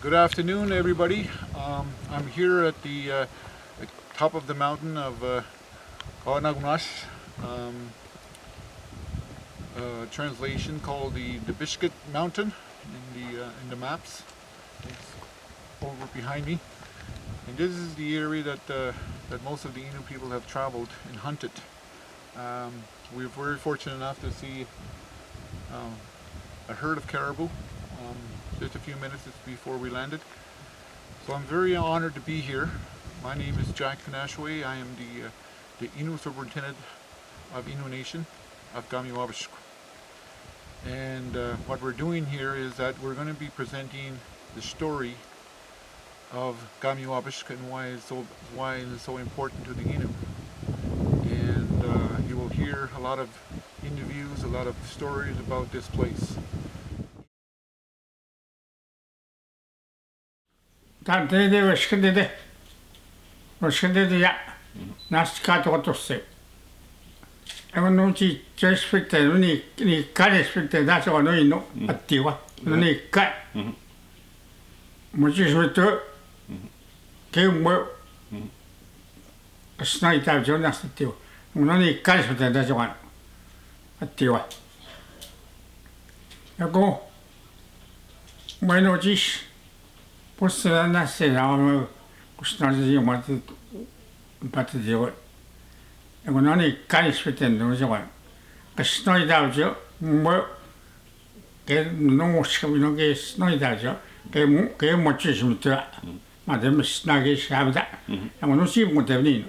Good afternoon, everybody. I'm here at the top of the mountain of Kawanagmas. Translation called the Biscuit Mountain in the maps. It's over behind me, and this is the area that most of the Innu people have traveled and hunted. We're very fortunate enough to see a herd of caribou. Just a few minutes before we landed. So I'm very honored to be here. My name is Jack Finashway. I am the Innu Superintendent of Innu Nation of Kamiwabishk. And what we're doing here is that we're going to be presenting the story of Kamiwabishk and why it's so important to the Innu. And you will hear a lot of interviews, a lot of stories about this place. Tantede Oshkede ya Nascat Otose. I will not just expected any cat expected that's all I know at Tiwa. Only cat. Much is with her came well a snipe of Jonas at Tiwa. Only cat expected that's one at Tiwa. I go. Why not this? Posso nascer ao costar de uma parte de hoje. Eu não nem quero esperar não já vai. Que estou idade já, que não escrevi não que estou idade já, que muitíssimo tá. Mas temos na que sabe da. Eu não sei como deve nem.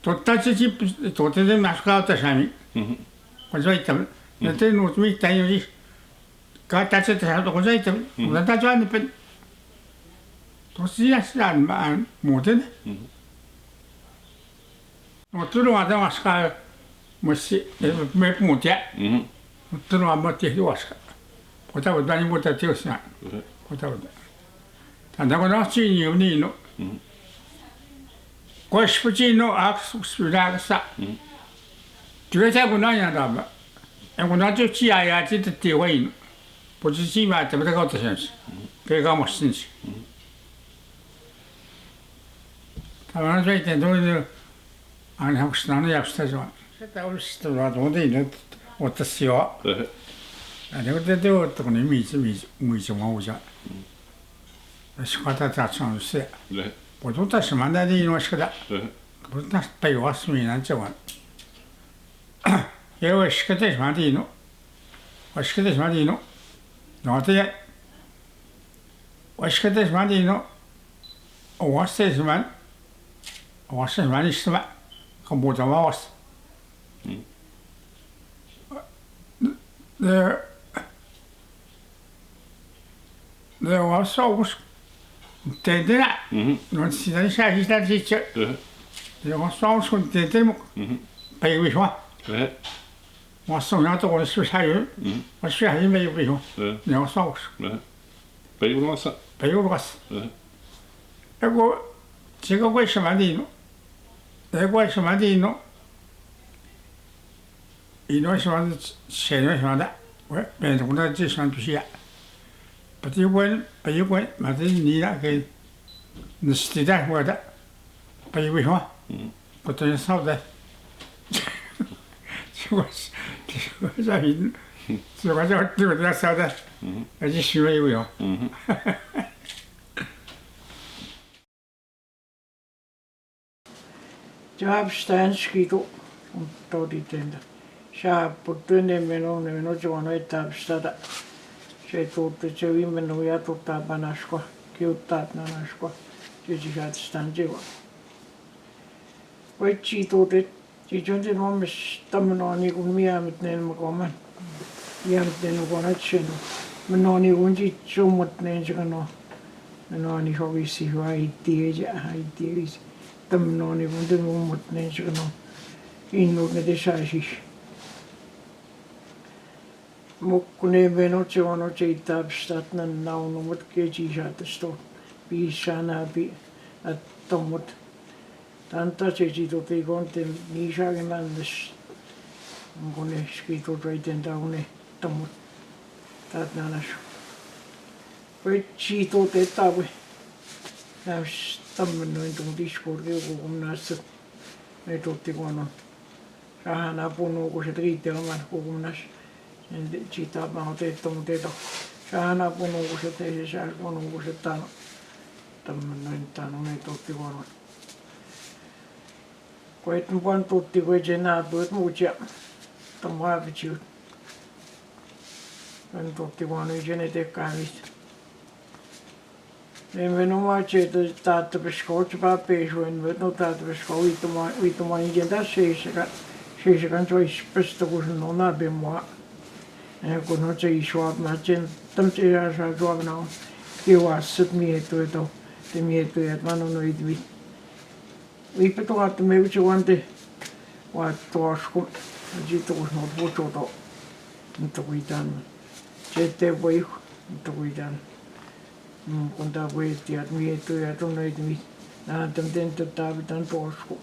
Total se total de nas calças a mim. Mas vai também. Não tem no me tem isso. Cada se tem algo já tem. Não tá já nem 도시야시 안 못해. 들어와서 왔을까? 뭐시 몇 못해. 들어와 못해 왔을까? 보다 보다 못해 되었어. 보다 보다. 단다고 나치 이유니노. 고스프지노 악수스라사. 뒤에서 나야다 봐. 에고나 저 지야야 지도 되어인. 보지지마 때문에 가도 sensi. 그가 멋진지. 다만 저희 때도 안 하고 싶다는 약속하죠. 그때 우리 시도가 돈이 있는 어떻어요? 아니 그때도 어떤 미지만 오자. 시간다 다 참으세. 보통 다시 만나야 되는 것이다. 보통 다시 배웠으면 저건. 예외 시간대 만디노. 시간대 만디노. 너한테 시간대 만디노. 왔어야지만 was 많이 있으면 그 모자 와왔어. 내가 와서 오고 되더라. 넌 시간이 시간 진짜. 내가 와서 오고 되더라. 배우기 좋아. 왔어 나도 오늘 사유. 왔어 하지 배우기 좋아. 내가 와서 오고. 배우러 왔어. 배우러 갔어. 그리고 제가 왜 시간이 내가 시간이노 이노 시간 세노 시간다 왜 배우나 지산 두시야 배우원 맞지 니라 그 느스티다 뭐다 배우기 좋아 그때 사오다 저거 자인 저거 저 어디다 사오다 아주 쉬워요 Jaapstaanskiku toditenda. Saaputtuinen minun juonoi taapstada. Se tuutti se viimeinen ja tuuttaa panaskua, kiuttaat nanaskua. Se sijaitstaan jiva. Vaikki tuutit, siis on sen omissa tämmöinen niin kuin miemit ne ilmakoman. Miemit ne ilmakoman etsenu. Minä on niin kuin sit summut ne ensikano. Minä on niin hovissi hyvä haittielisi. Tämmöinen niin kuin mummut ne ensikano. Innut ne tesäisis. Mukku ne venot se on otseittaapstat nan naunu, mut kejisaatasto. Piissaan läpi, että tommut. Tanta se sitoti konten niisaakin männes. Onko ne skitut reiten taune tommut. Taat nanas. koe chito te tawe. Nās tamano i tōng Discord ke ko kumnasa. Me tōti kono. Rahana pono ko se trite o man ko kumnas. Chita pao te tōng te tō. Rahana pono ko se te se sās pono ko se tano. Tamano i tano me tōti kono. Koe tumpuan tōti koe je nā pōt mūtia. Tamu hāpichiut. Koe tōti kono i jene te kāmit. En we nog maar zitten staat te beschoten bij peso en we nog staat te beschoten wie te maar niet dat ze kan zo iets best toch nog naar bij moi en ik kon nog zo iets wat maar jen dan ze ja zo nou je was het meer toe toch de meer toe het maar nog nooit wie bedoelt dat me weet je want wat toch komt je toch nog wat toch niet toch iets dan zitten we toch iets dan kun ta voi tiat mi tu ya tu noi mi na tam ten ta tan posko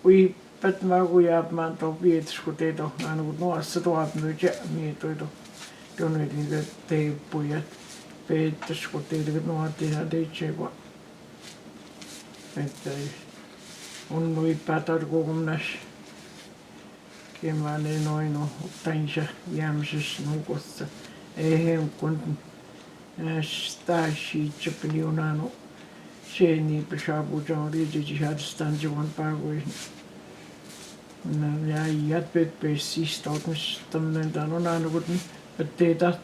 ui pat ma gu ya man to bi sku te to na no as to ap no je mi to noi di te pu ya pe te sku te de no ate ha de che wa pe un noi patar go gumnas ke mane noi no tansha yamsis no kosta kun Stashi Chapilionano, Sheni Peshabu John Rigi had stand you one parway. Ja, yet bit basis, Totmus, Tumland, and wouldn't, but they that,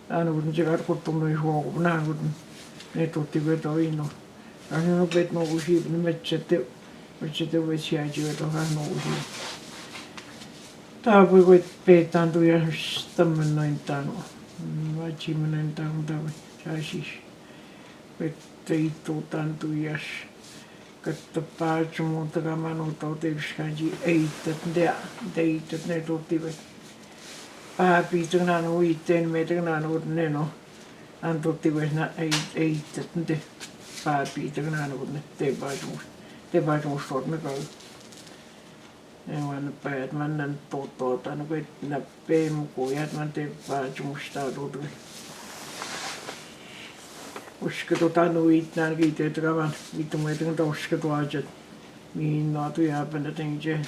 and wouldn't you got put to me walk, and I wouldn't, net to Tibet or no. I know bet no sheep in the Metchete, which it was here, you have no sheep. That we would pay down to your stum and 9 tano. Wachiman tang daw chashish with teito tanto yas kat pa chumo taga mano to te skaji eitat deitat ne to tibe pa pi tuna no iten me tuna no neno anto tibe na eitat de pa pi tuna no ne te ba chumo sort me ka en päät mannen totta no kun na pem kujat man te päätumusta tutu uske no itnaan kiite travan vittu meidän toske tuajat mihin no tu ja pende tinge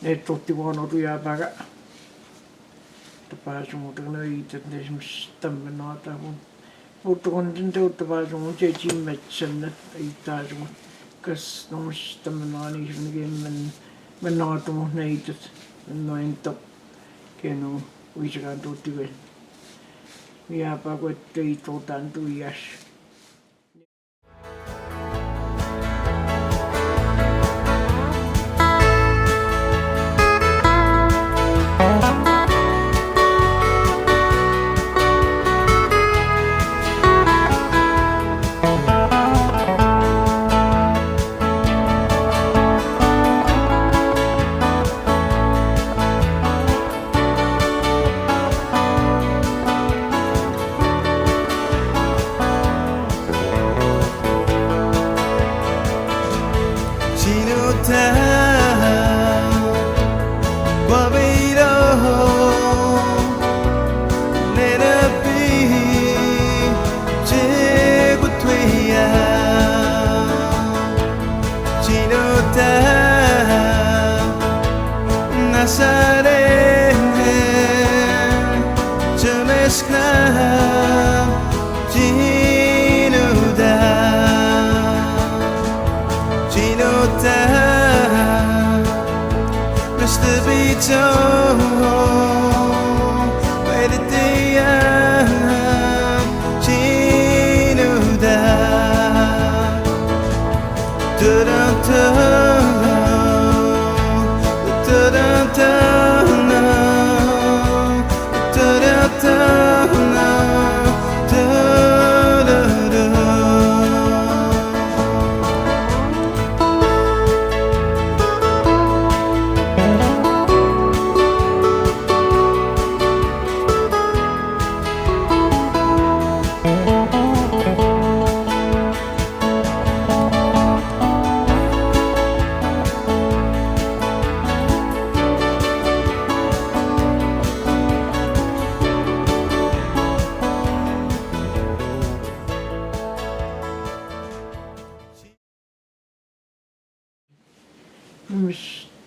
ne totti vuonna tu ja paga te päätumusta no itse ne stammen no ta mutta kun den totta päätumusta je jimmetsenne itäismu kas no stammen no niin semmoinen men naatu neitet noin top kenu uisakan tutti ja pakottei totan tuias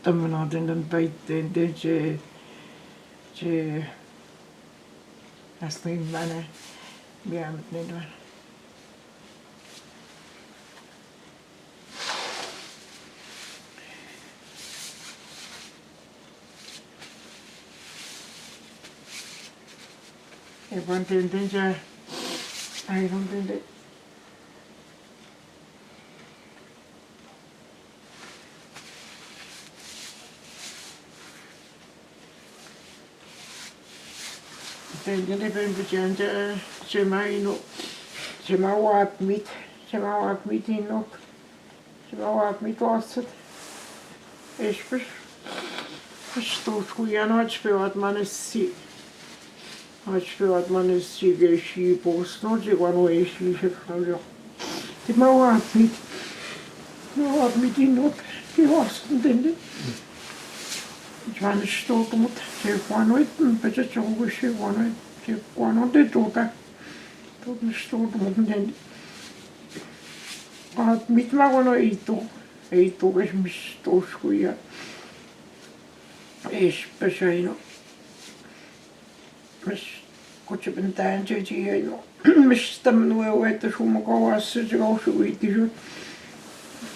tamana den baiten den je astin mana miamit nen Evan den je ai don't den Tendele pembejante semaino semawat mit inok semawat mit osset espes stos kujanot spevat manesi spevat manesi geshi posno je vano eshi shefnavio semawat mit inok ki hosten dende Ich war nicht stolz mit der Quanoiten, bitte schon geschehen, die Quanote total. Tot nicht stolz mit den. Und mit mir noch Eito ist mich stolz gewesen. Ich bescheino. Mich kurz bin da ein Tschechien. Mich stammen nur weiter schon mal was, ich auch so weit schon.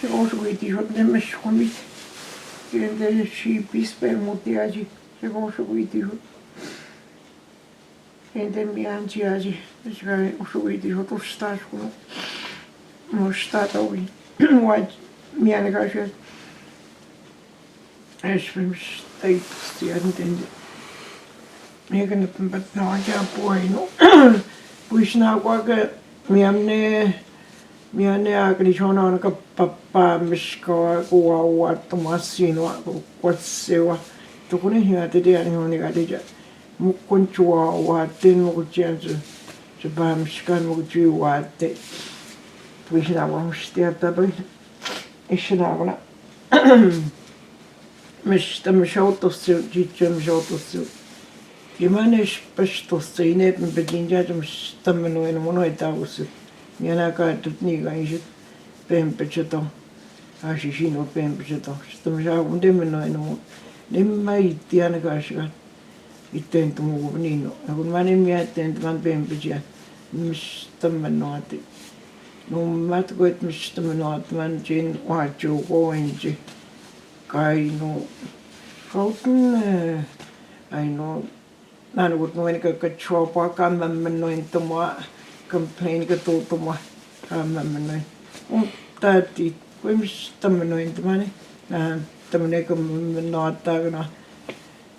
Ich auch so weit schon, denn mich schon mit. Ele și pispe mutiaji se vão subir disso. Ele me antiaji, se vai subir disso tu estás com no estado ali. What me anagasha. Es vim state se entende. Eu que não pat não já põe no. Pois na qualquer Miane agrishona ka papa miska wa tomasino kwatsewa tukune hiya te ani honi ga deja mukunchua wa tin mo chenzu je ba miska mo ju wa te twishna wa stia tabai ishna wana mishta mishoto su jichem shoto su Imane spesto seine bedinja zum stameno en mono etausu Minä katsot niin kanssa pempeseto, asisino pempeseto. Sitten mä saan kun temmennoin, mutta en mä itse ainakaan itteen tumu niin. Ja kun mä niin mietteen tämän pempesiä, mistä mä noati. No mä koet mistä mä noati, mä siinä vaatjuu koensi. Kai no, kautun aino, näin kun mä menin katsua paikkaan, mä noin tumaa. Complain ka to mo mamanoy tati kwims tamanoy tamane na tamane ko nota na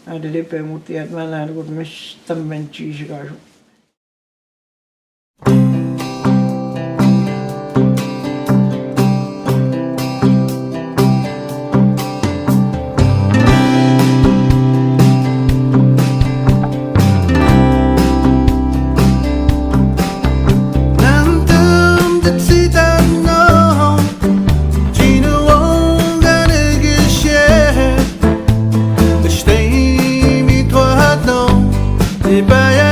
adele pe muti at malan ko mis tammen chi shigaru Bye.